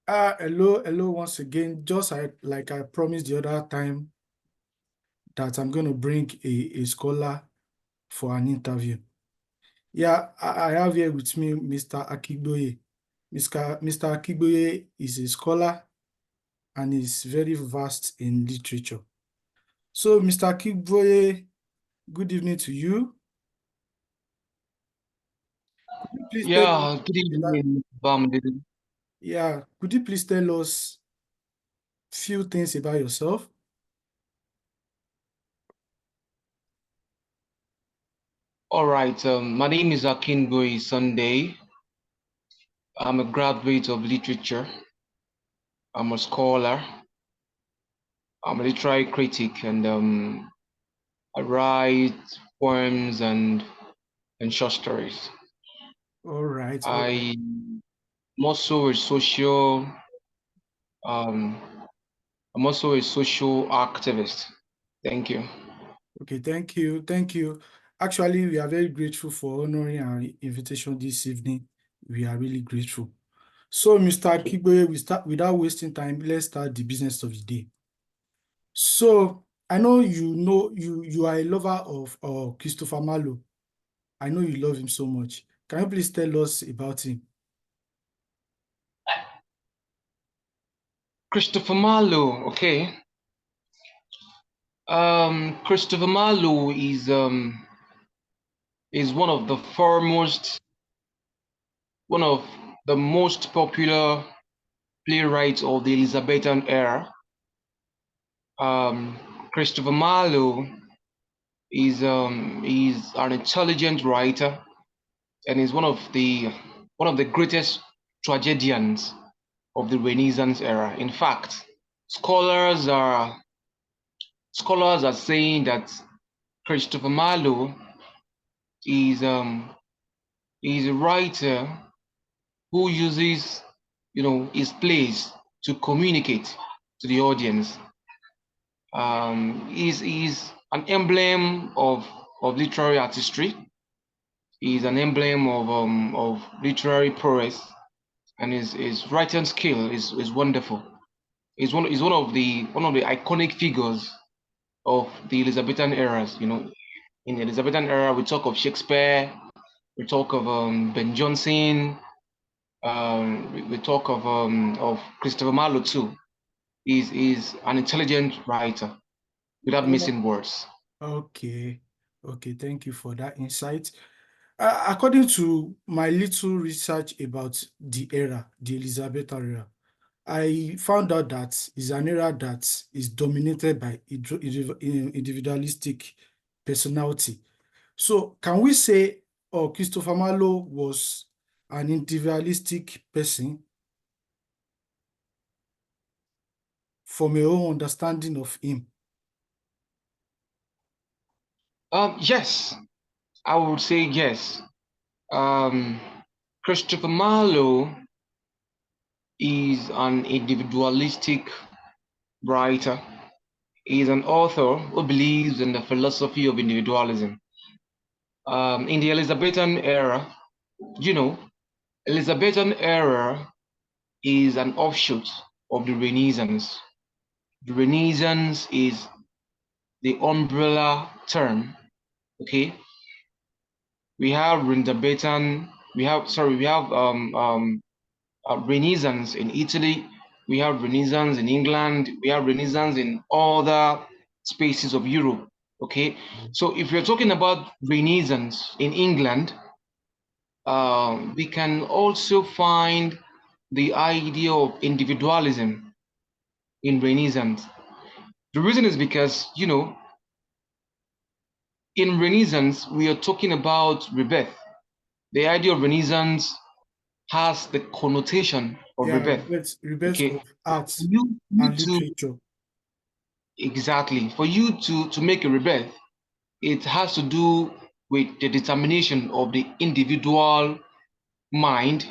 Hello once again. Just like I promised the other time that I'm going to bring a scholar for an interview. Yeah, I have here with me Mr. Akingboye. Mr. Akingboye is a scholar and is very vast in literature. So, Mr. Akingboye, good evening to you. Could you please tell us Yeah, good about, evening, Bamdi. yeah, could you please tell us few things about yourself? All right, my name is Akingboye Sunday. I'm a graduate of literature. I'm a scholar. I'm a literary critic, and I write poems and short stories. All right, all right. I'm also a social. Um, I'm also a social activist. Thank you. Okay, thank you. Thank you. Actually, we are very grateful for honoring our invitation this evening. We are really grateful. So, Mr. Akigboye, we start without wasting time. Let's start the business of the day. So, I know you are a lover of Christopher Marlowe. I know you love him so much. Can you please tell us about him? Christopher Marlowe. Okay. Christopher Marlowe is one of the most popular playwrights of the Elizabethan era. Christopher Marlowe is an intelligent writer and is one of the greatest tragedians of the Renaissance era. In fact, scholars are scholars are saying that Christopher Marlowe is is a writer who uses his plays to communicate to the audience. Is an emblem of literary artistry. He's an emblem of literary prowess, and his writing skill is wonderful. He's one of the iconic figures of the Elizabethan eras. In the Elizabethan era, we talk of Shakespeare, we talk of Ben Jonson, we talk of Christopher Marlowe too. He's an intelligent writer without Oh, missing words. okay. Okay, thank you for that insight. According to my little research about the era, the Elizabethan era, I found out that it's an era that is dominated by individualistic personality. So, can we say, Christopher Marlowe was an individualistic person from your own understanding of him? Yes, I would say yes. Um, Christopher Marlowe is an individualistic writer. He is an author who believes in the philosophy of individualism. In the Elizabethan era, you know, Elizabethan era is an offshoot of the Renaissance. The Renaissance is the umbrella term. Okay, we have Elizabethan, we have Renaissance in Italy, we have Renaissance in England, we have Renaissance in other spaces of Europe. Okay, so if you're talking about Renaissance in England, we can also find the idea of individualism in Renaissance. The reason is because, in Renaissance, we are talking about rebirth. The idea of Renaissance has the connotation of Yeah, rebirth. rebirth Okay, of arts you and to literature. exactly for you to make a rebirth, it has to do with the determination of the individual mind,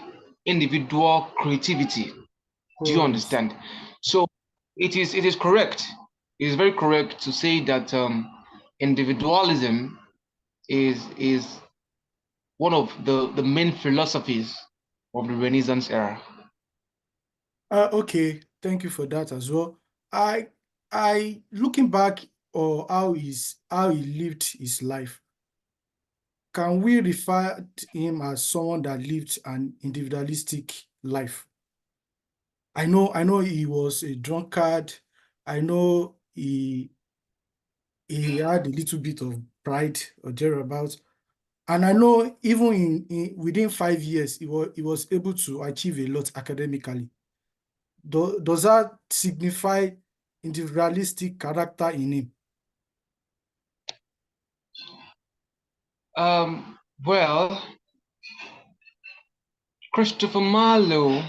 individual creativity. Do you Yes. understand? So it is correct. It is very correct to say that individualism is one of the main philosophies of the Renaissance era. Okay, thank you for that as well. I I looking back or how he lived his life, can we refer to him as someone that lived an individualistic life? I know he was a drunkard. I know he had a little bit of pride or thereabouts. And I know even within 5 years, he was able to achieve a lot academically. Does that signify individualistic character in him? Well, Christopher Marlowe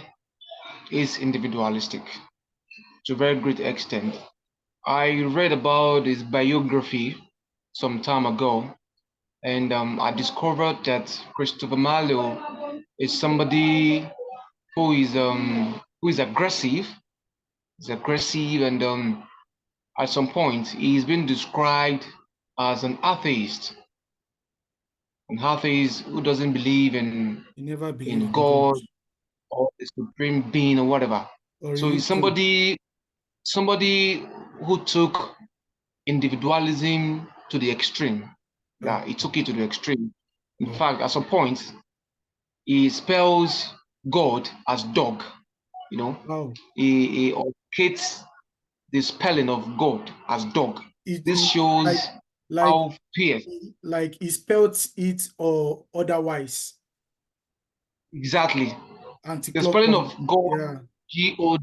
is individualistic to a very great extent. I read about his biography some time ago, and I discovered that Christopher Marlowe is somebody who is aggressive. He's aggressive, and at some point, he's been described as an atheist who doesn't believe He never in believed in God God or the supreme being or whatever. or So he's religion. somebody who took individualism to the extreme. Yeah, he Okay. took it to the extreme. In Oh, fact, at some point, he spells God as dog. You know, wow. he hates the spelling of God as dog. This It shows like like how fierce. like he spelt it or otherwise, Exactly. The spelling of anti-clockwise. God, Yeah. God,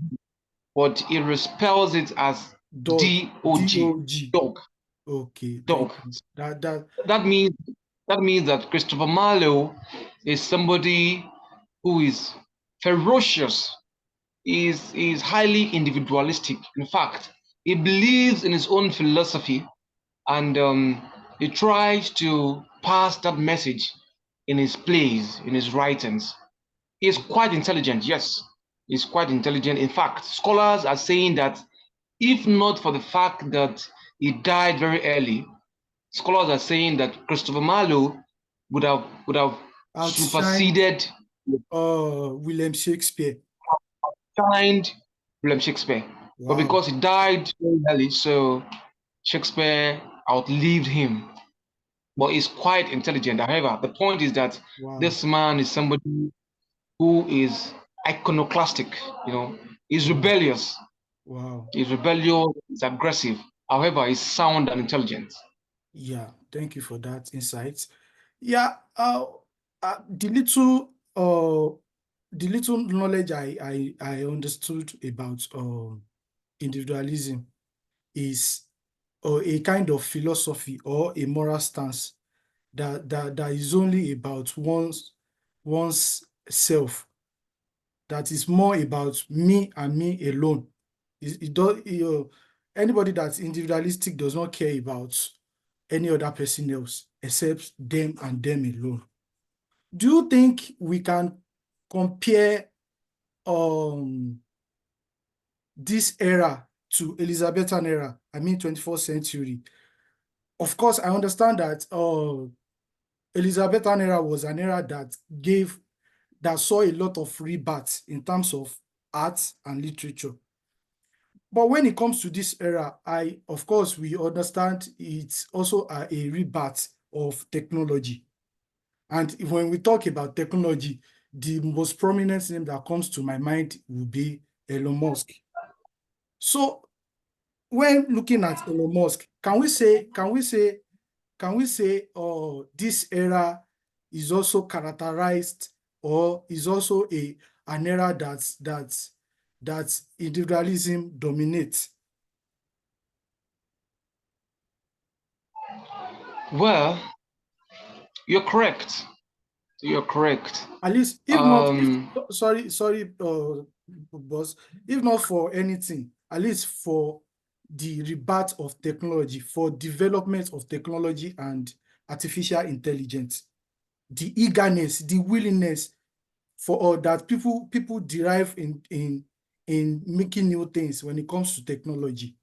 but he respells it as Dog. Dog, Dog. dog, Okay, thank dog. you. That That means that Christopher Marlowe is somebody who is ferocious, is highly individualistic. In fact, he believes in his own philosophy, and he tries to pass that message in his plays, in his writings. He is quite intelligent, yes. He's quite intelligent. In fact, scholars are saying that if not for the fact that he died very early, scholars are saying that Christopher Marlowe would have outshined superseded, William Shakespeare. shined William Shakespeare. But Wow. because he died very early, so Shakespeare outlived him. But he's quite intelligent. However, the point is that Wow. this man is somebody who is iconoclastic, you know, he's Oh, rebellious, wow. he's rebellious, he's aggressive. However, he's sound and intelligent. Yeah, thank you for that insight. Yeah, the little knowledge I understood about individualism is a kind of philosophy or a moral stance that is only about one's self, that is more about me and me alone. It does, anybody that's individualistic does not care about any other person else except them and them alone. Do you think we can compare um, this era to Elizabethan era? I mean, 21st century. Of course, I understand that Elizabethan era was an era that saw a lot of rebirth in terms of art and literature. But when it comes to this era, of course, we understand it's also a rebirth of technology. And when we talk about technology, the most prominent name that comes to my mind will be Elon Musk. So when looking at Elon Musk, can we say this era is also characterized or is also an era that individualism dominates? Well, you're correct. You're correct. At least, if not, if Um, sorry, boss, if not for anything, at least for the rebirth of technology, for development of technology and artificial intelligence, the eagerness, the willingness for all that people derive in making new things when it comes to technology.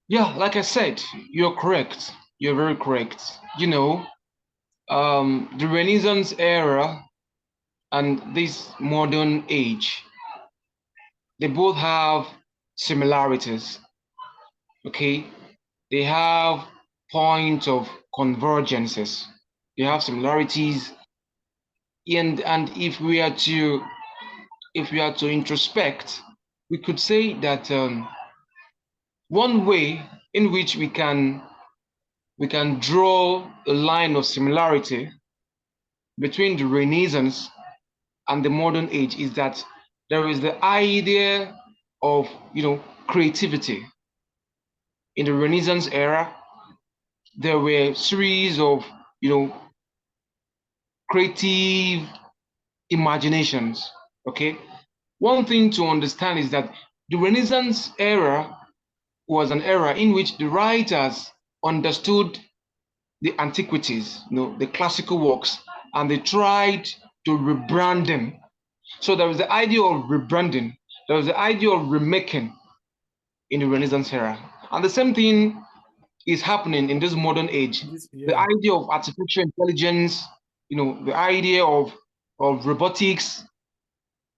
yeah, like I said, you're correct. You're very correct. The Renaissance era and this modern age, they both have similarities. Okay, they have points of convergences. They have similarities, and if we are to introspect, we could say that one way in which we can draw a line of similarity between the Renaissance and the modern age is that there is the idea of creativity. In the Renaissance era, there were series of creative imaginations. Okay, one thing to understand is that the Renaissance era was an era in which the writers understood the antiquities, the classical works, and they tried to rebrand them. So there was the idea of rebranding, there was the idea of remaking in the Renaissance era. And the same thing is happening in this modern age. The Yeah, idea of artificial intelligence, the idea of robotics,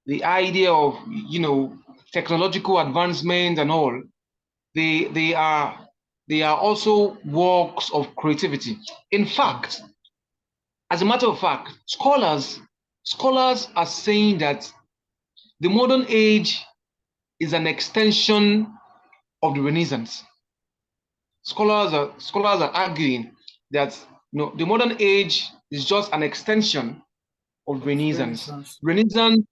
the idea of technological advancement and all, they they are they are also works of creativity. In fact, as a matter of fact, scholars are saying that the modern age is an extension of the Renaissance. Scholars are arguing that the modern age is just an extension of of Renaissance. Renaissance. Renaissance,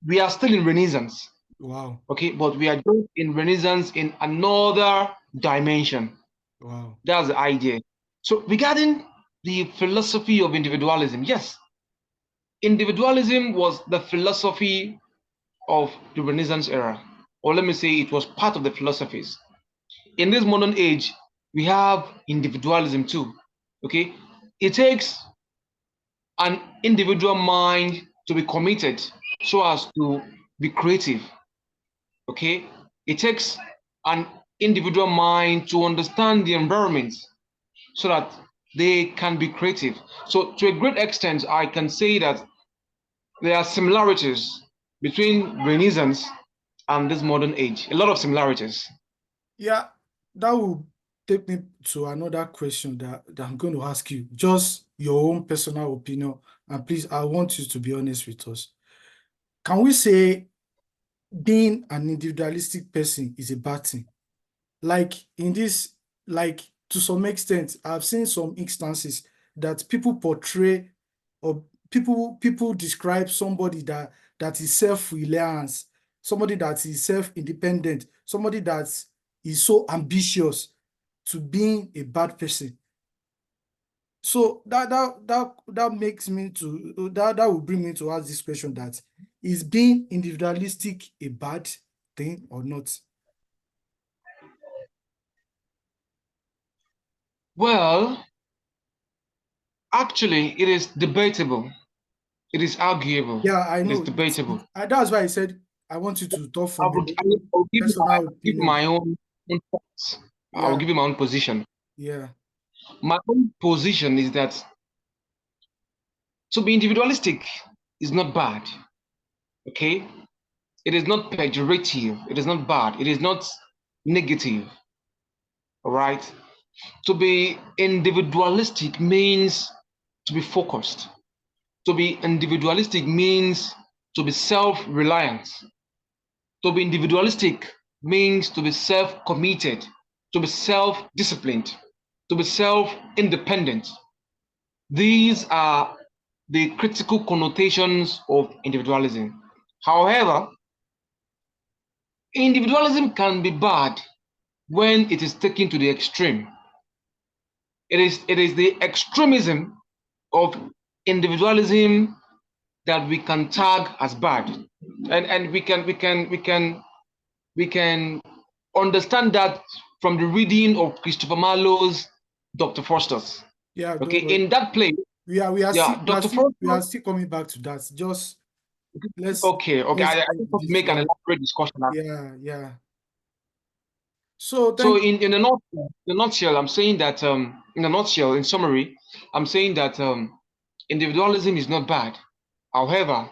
we are still in Renaissance, Wow, okay, but we are just in Renaissance in another dimension. wow. That's the idea. So regarding the philosophy of individualism, yes, individualism was the philosophy of the Renaissance era, or let me say it was part of the philosophies. In this modern age, we have individualism too. Okay, it takes an individual mind to be committed so as to be creative. Okay, it takes an individual mind to understand the environment so that they can be creative. So to a great extent, I can say that there are similarities between Renaissance and this modern age. A lot of similarities. Yeah, that will take me to another question that I'm going to ask you. Just your own personal opinion. And please, I want you to be honest with us. Can we say being an individualistic person is a bad thing? Like in this, like to some extent, I've seen some instances that people portray or people describe somebody that is self-reliant, somebody that is self-independent, somebody that is so ambitious to being a bad person. So that makes me to that will bring me to ask this question: that is being individualistic a bad thing or not? Well, actually, it is debatable. It is arguable. Yeah, I It is know. debatable. That's why I said I want you to talk I from will, your I own will personal give you opinion. my own thoughts. I will Yeah, give you my own position. yeah, My own position is that to be individualistic is not bad. Okay? It is not pejorative. It is not bad. It is not negative. All right? To be individualistic means to be focused. To be individualistic means to be self-reliant. To be individualistic means to be self-committed, to be self-disciplined, to be self-independent. These are the critical connotations of individualism. However, individualism can be bad when it is taken to the extreme. It is the extremism of individualism that we can tag as bad. And we can understand that from the reading of Christopher Marlowe's Dr. Faustus. yeah. Okay, Don't worry. in that play, yeah, Dr. We are Faustus. still coming back to that. Just Okay. let's I get just want to this. make an Yeah, elaborate discussion. yeah, yeah. So So thank. in a nutshell, I'm saying that in a nutshell, in summary, I'm saying that individualism is not bad. However,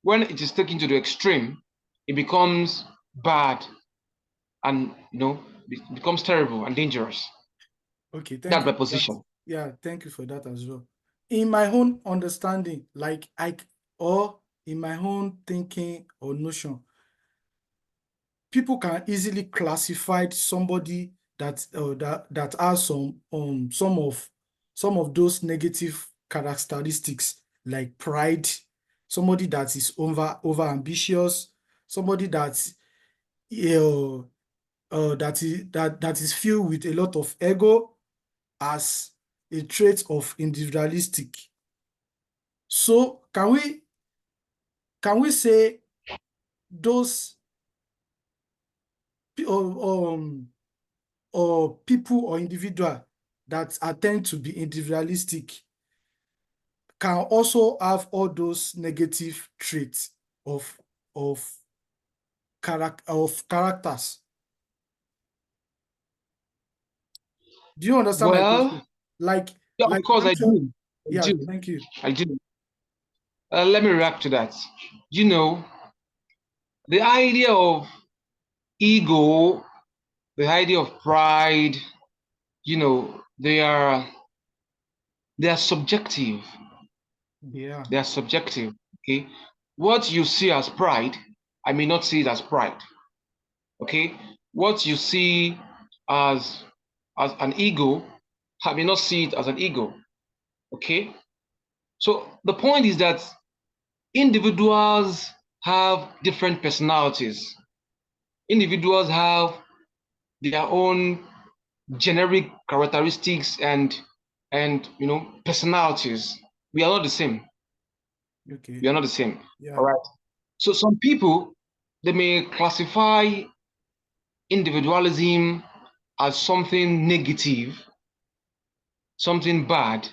when it is taken to the extreme, it becomes bad and it becomes terrible and dangerous. Okay, thank That's you my for that. position. Yeah, thank you for that as well. In my own understanding, or in my own thinking or notion, people can easily classify somebody that has some of those negative characteristics like pride, somebody that is over ambitious, somebody uh, that is filled with a lot of ego as a trait of individualistic. So can we say those or people or individual that attend to be individualistic can also have all those negative traits of of characters? Do you understand my question? Well, Like yeah, of like course I actually, do. I yeah, do. thank you. I do. Let me react to that. You know, the idea of ego, the idea of pride, they are subjective. Yeah, They are subjective. Okay. What you see as pride, I may not see it as pride. Okay. What you see as as an ego, I may not see it as an ego. Okay. So the point is that individuals have different personalities. Individuals have their own generic characteristics and personalities. We are not the same. okay, We are not the same. All yeah, right. So some people, they may classify individualism as something negative, something bad.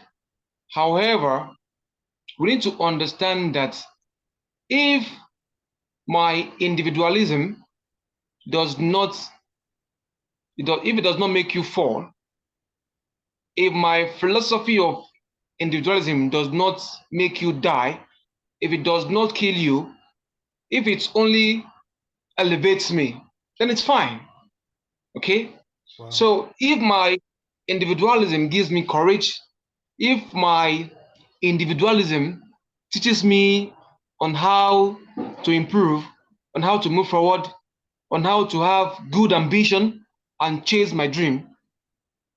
However, we need to understand that if my individualism does not, if it does not make you fall, if my philosophy of individualism does not make you die, if it does not kill you, if it only elevates me, then it's fine. Okay? wow, So if my individualism gives me courage, if my individualism teaches me on how to improve, on how to move forward, on how to have good ambition and chase my dream,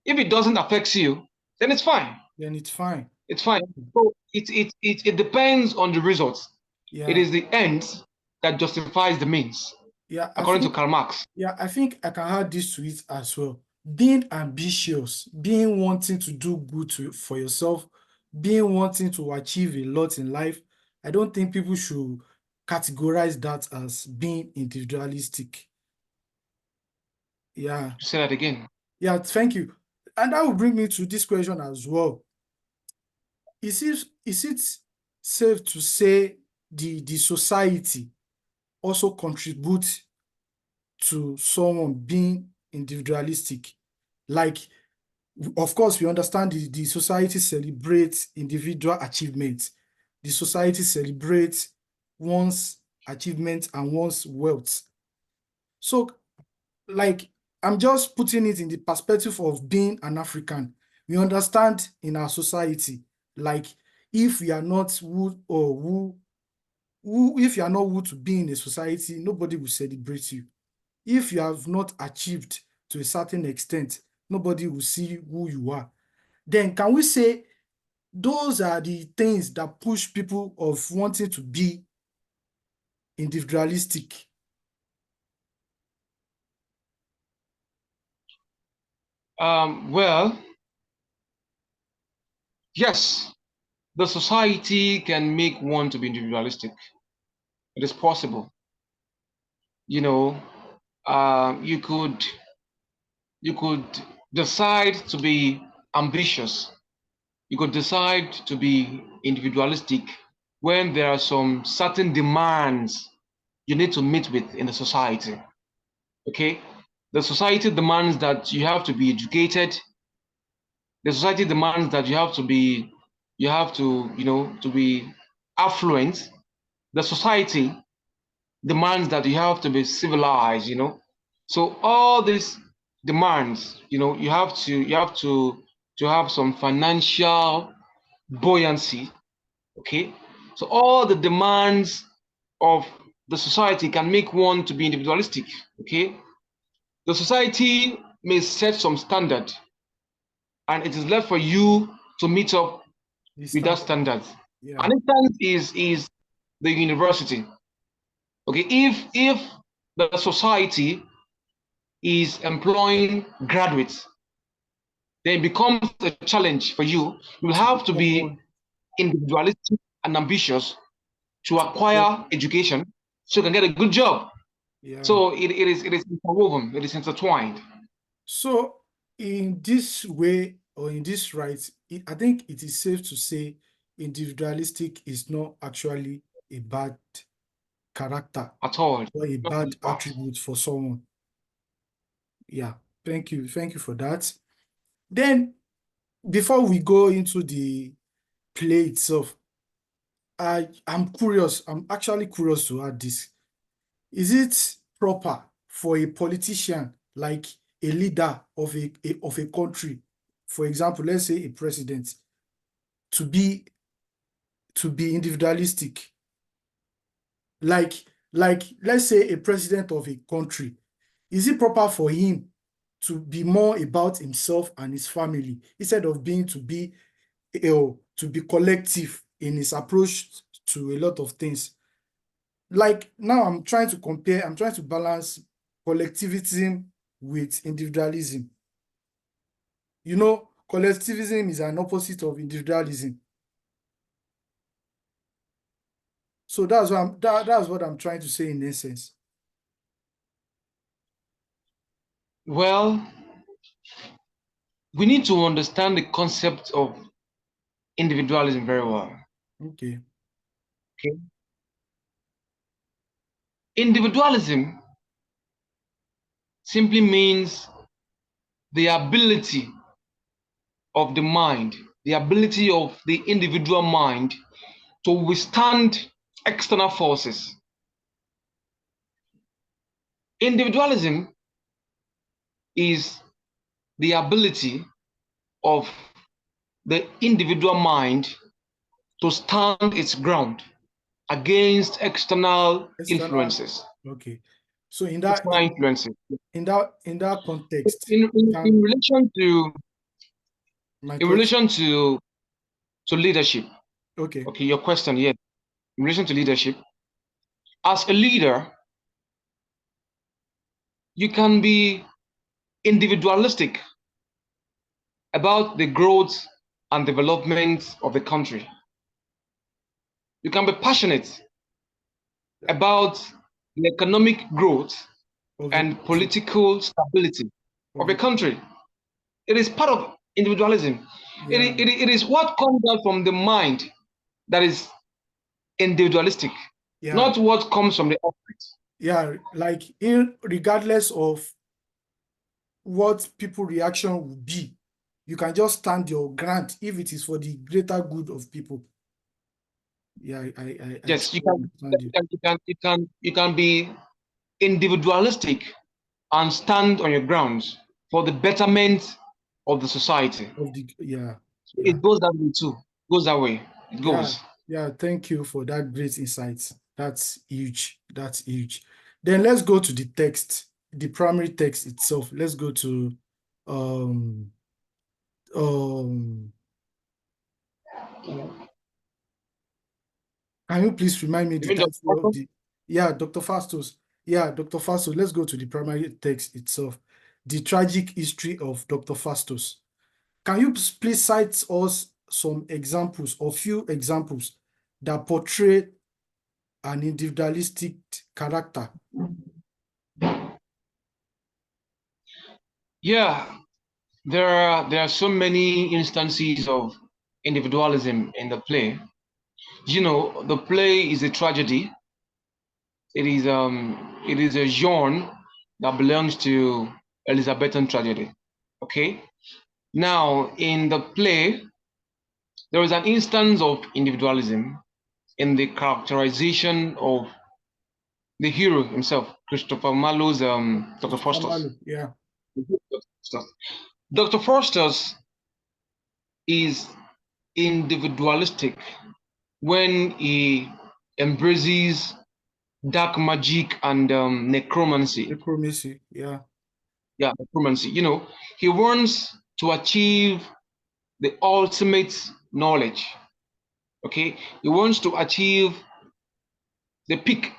if it doesn't affect you, then it's fine. then it's fine. It's fine. So it depends on the results. It Yeah, is the end that justifies the means, yeah, according to Karl Marx. I think I can add this to it as well. Being ambitious, being wanting to do good for yourself, being wanting to achieve a lot in life, I don't think people should categorize that as being individualistic. Yeah, To say that again. yeah, thank you. And that will bring me to this question as well. Is it safe to say the society also contributes to someone being individualistic? Like, of course, we understand the society celebrates individual achievements. The society celebrates one's achievement and one's wealth. So, like, I'm just putting it in the perspective of being an African. We understand in our society, like, if we are not if you are not who to be in a society, nobody will celebrate you. If you have not achieved to a certain extent, nobody will see who you are. Then can we say those are the things that push people of wanting to be individualistic? Well, yes, the society can make one to be individualistic. It is possible. You know, you could decide to be ambitious. You could decide to be individualistic when there are some certain demands you need to meet with in the society. Okay, the society demands that you have to be educated. The society demands that you have to be affluent. the society demands that you have to be civilized, you know. So all these demands, you know, you have to have some financial buoyancy, okay? So all the demands of the society can make one to be individualistic, okay? The society may set some standard and it is left for you to meet up This with that standard. standard. Yeah. An instance is the university. Okay, if the society is employing graduates, then it becomes a challenge for you. You'll To have to become be one. individualistic and ambitious to But acquire education so you can get a good job. yeah. So it is interwoven, it is intertwined. So in this way or in this right, I think it is safe to say individualistic is not actually a bad character At all. or a Not to bad this part. attribute for someone. Yeah. Thank you. Thank you for that. Then before we go into the play itself, I'm actually curious to add this. Is it proper for a politician, like a leader of a country, for example, let's say a president, to be individualistic? Like let's say a president of a country, is it proper for him to be more about himself and his family instead of being to be collective in his approach to a lot of things? Like now I'm trying to balance collectivism with individualism. You know, collectivism is an opposite of individualism. So that's what I'm trying to say in essence. Well, we need to understand the concept of individualism very well. Okay. Okay. Individualism simply means the ability of the mind, the ability of the individual mind to withstand external forces. Individualism is the ability of the individual mind to stand its ground against external External. influences. Okay. So External influences. in that context, In can relation to my in question? relation to leadership, Okay. okay, your question, yes, in relation to leadership, as a leader, you can be individualistic about the growth and development of the country. You can be passionate about the economic growth Of a and country. political stability of Of a a country. It is part of individualism. Yeah. It is what comes out from the mind that is individualistic, Yeah. not what comes from the outside. Yeah. Like regardless of what people reaction will be, you can just stand your ground if it is for the greater good of people. Yeah, I Yes, truly understand you. you can be individualistic and stand on your grounds for the betterment of the society. Of the Yeah, yeah, It goes that way too. It goes that way. It yeah, goes. yeah. Thank you for that great insight. That's huge. That's huge. Then let's go to the text, the primary text itself. Let's go to um um can you please remind me You the mean the title of the yeah, Dr. Fastos. Yeah, Dr. Fastos. Let's go to the primary text itself. The tragic history of Dr. Fastos. Can you please cite us some examples or few examples that portray an individualistic character? Yeah, there are so many instances of individualism in the play. You know, the play is a tragedy. It is a genre that belongs to Elizabethan tragedy. Okay. Now, in the play, there is an instance of individualism in the characterization of the hero himself, Christopher Marlowe's Dr. Christopher Faustus. Marlowe, yeah. Dr. Faustus is individualistic when he embraces dark magic and necromancy. Necromancy, yeah. Yeah, necromancy. You know, he wants to achieve the ultimate knowledge. Okay, he wants to achieve the peak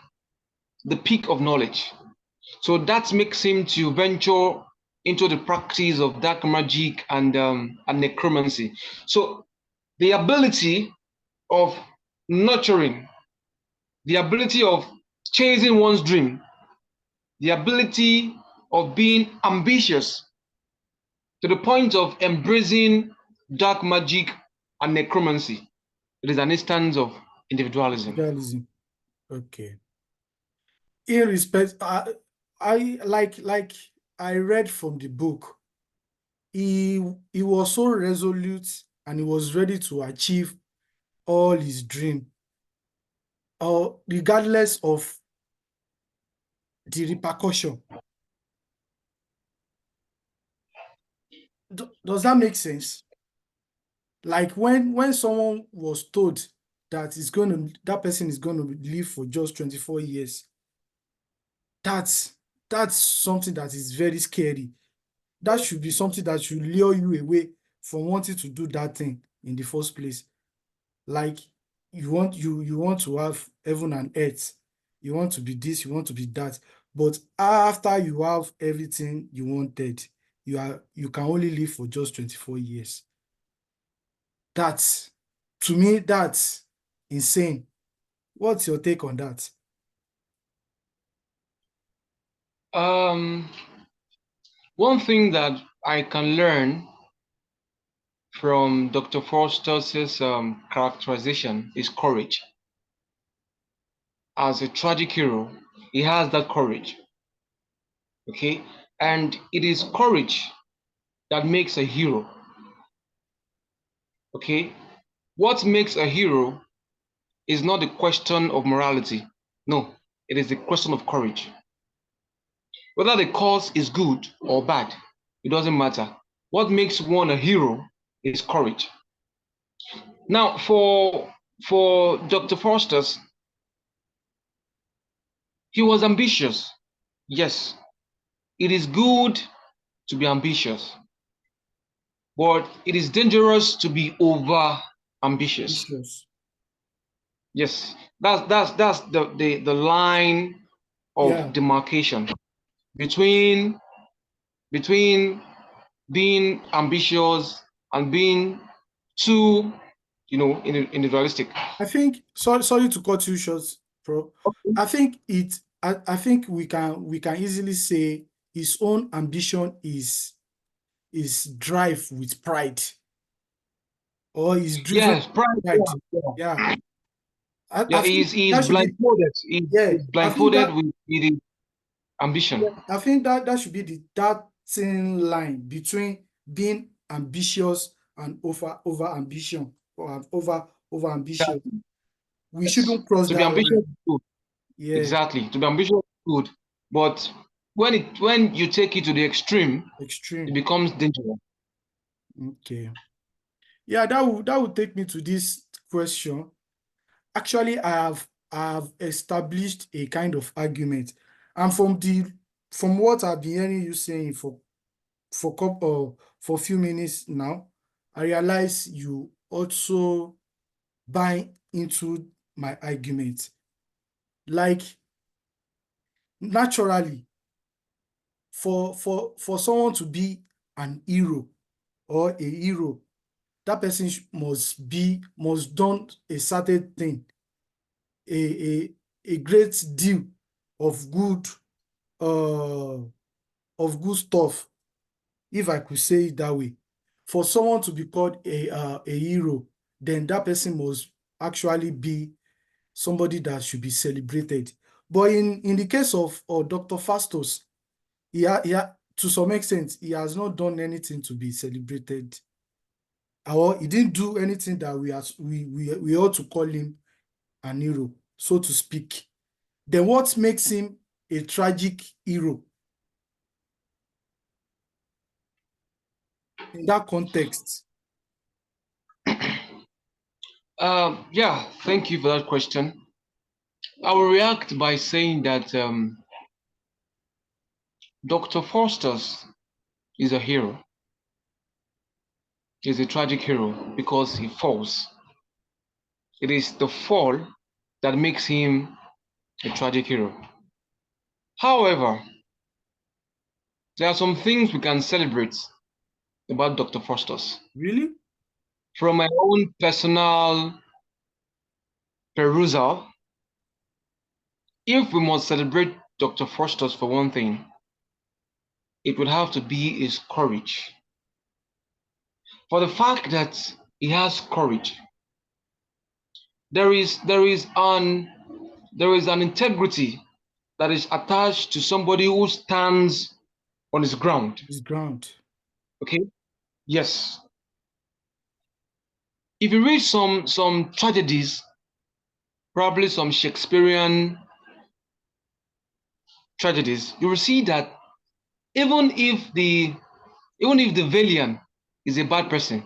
of knowledge. So that makes him to venture into the practice of dark magic and necromancy. So the ability of nurturing, the ability of chasing one's dream, the ability of being ambitious to the point of embracing dark magic and necromancy. It is an instance of individualism. Individualism. Okay. In respect, I like I read from the book. He was so resolute and he was ready to achieve all his dream, or regardless of the repercussion. Does that make sense? Like when someone was told that that person is going to live for just 24 years, that's something that is very scary. That should be something that should lure you away from wanting to do that thing in the first place. Like you want to have heaven and earth, you want to be this, you want to be that, but after you have everything you wanted, you can only live for just 24 years. That's, to me, that's insane. What's your take on that? One thing that I can learn from Dr. Faustus's characterization is courage. As a tragic hero, he has that courage. Okay, and it is courage that makes a hero. Okay, what makes a hero is not the question of morality. No, it is the question of courage. Whether the cause is good or bad, it doesn't matter. What makes one a hero is courage. Now, for Dr. Faustus, he was ambitious. Yes, it is good to be ambitious, but it is dangerous to be over ambitious. Issues. Yes, that's the line Yeah, of demarcation between being ambitious and being too, individualistic. I think, sorry to cut you short, bro. I think I think we can easily say his own ambition is drive with pride, or is driven Yes, pride. by pride. Yeah, Yeah. I yeah. think He's that should be, blindfolded. yeah. He's blindfolded with his ambition. I think that should be that thin line between being ambitious and over ambition, or over Yeah, ambition. We yes. shouldn't cross To be that ambitious line. is good. Yeah, Exactly. To be ambitious is good, but when you take it to the extreme, it extreme. becomes dangerous. Okay. Yeah, that would take me to this question. Actually, I have established a kind of argument, and from what I've been hearing you saying for a few minutes now, I realize you also buy into my argument. Like, naturally, for someone to be an hero or a hero, that person must done a certain thing, a a great deal of uh good stuff, if I could say it that way. For someone to be called a hero, then that person must actually be somebody that should be celebrated. But in the case of Dr. Fastos, to some extent, he has not done anything to be celebrated, or he didn't do anything that we ought to call him an hero, so to speak, then what makes him a tragic hero in that context? Yeah, thank you for that question. I will react by saying that Dr. Faustus is a hero. He's a tragic hero because he falls. It is the fall that makes him a tragic hero. However, there are some things we can celebrate about Dr. Faustus. Really? From my own personal perusal, if we must celebrate Dr. Faustus for one thing, it would have to be his courage. For the fact that he has courage, there is an integrity that is attached to somebody who stands on his ground. His ground. Okay? Yes. If you read some tragedies, probably some Shakespearean tragedies, you will see that even if the villain is a bad person,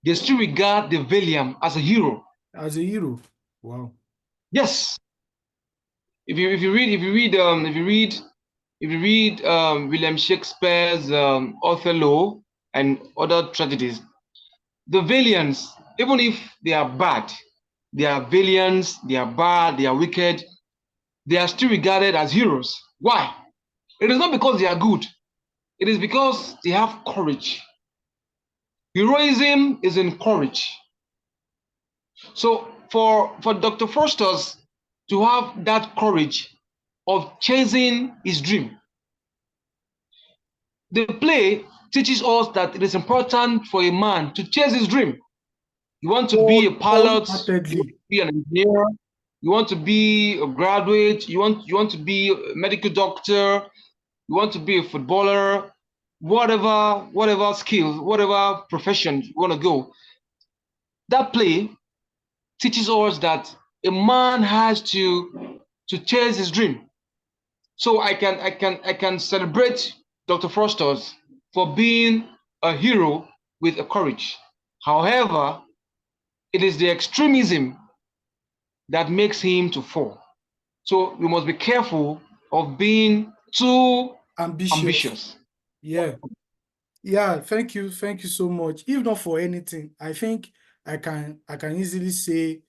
they still regard the villain as a hero. As a hero. Wow. Yes. If you read William Shakespeare's Othello and other tragedies, the villains, even if they are bad, they are villains, they are bad, they are wicked, they are still regarded as heroes. Why? It is not because they are good. It is because they have courage. Heroism is in courage. So for Dr. Faustus to have that courage of chasing his dream, the play teaches us that it is important for a man to chase his dream. You want to be a pilot, you want Wholeheartedly. to be an engineer, you want to be a graduate, you want to be a medical doctor, you want to be a footballer, whatever skill, whatever profession you want to go. That play teaches us that a man has to chase his dream. So I can celebrate Dr. Faustus for being a hero with a courage. However, it is the extremism that makes him to fall. So we must be careful of being too Ambitious. ambitious. Yeah. Yeah, thank you. Thank you so much. If not for anything, I think I can easily say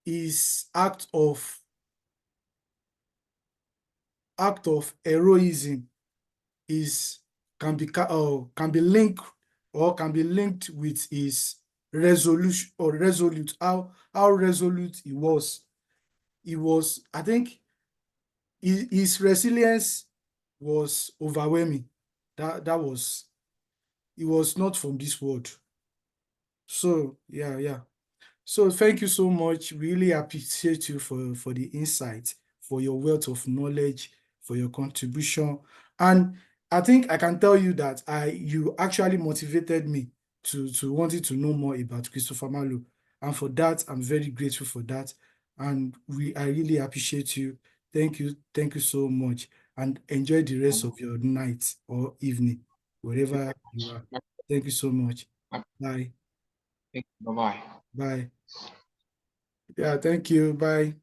his act of heroism is can be linked with his resolution or resolute, how resolute he was. I think his resilience was overwhelming. That was He was not from this world. So yeah. So thank you so much. Really appreciate you for the insight, for your wealth of knowledge, for your contribution. And I think I can tell you that you actually motivated me to wanting to know more about Christopher Marlowe. And for that, I'm very grateful for that. And I really appreciate you. Thank you so much. And enjoy the rest of your night or evening, wherever you are. Thank you so much. Bye. Bye bye. Bye. Yeah, thank you. Bye.